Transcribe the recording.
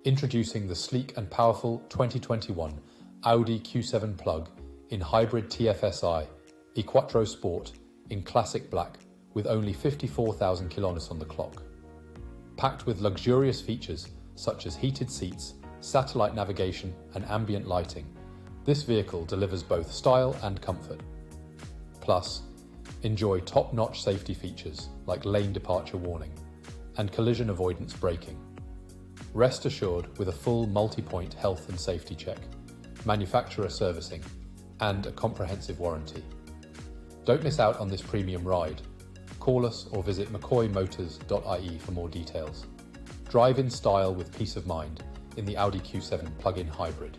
Introducing the sleek and powerful 2021 Audi Q7 Plug-in Hybrid TFSI QUATTRO Sport in classic black with only 54,000 kilometers on the clock. Packed with luxurious features such as heated seats, satellite navigation and ambient lighting, this vehicle delivers both style and comfort. Plus, enjoy top-notch safety features like lane departure warning and collision avoidance braking. Rest assured with a full multi-point health and safety check, manufacturer servicing, and a comprehensive warranty. Don't miss out on this premium ride. Call us or visit mccoymotors.ie for more details. Drive in style with peace of mind in the Audi Q7 Plug-in Hybrid.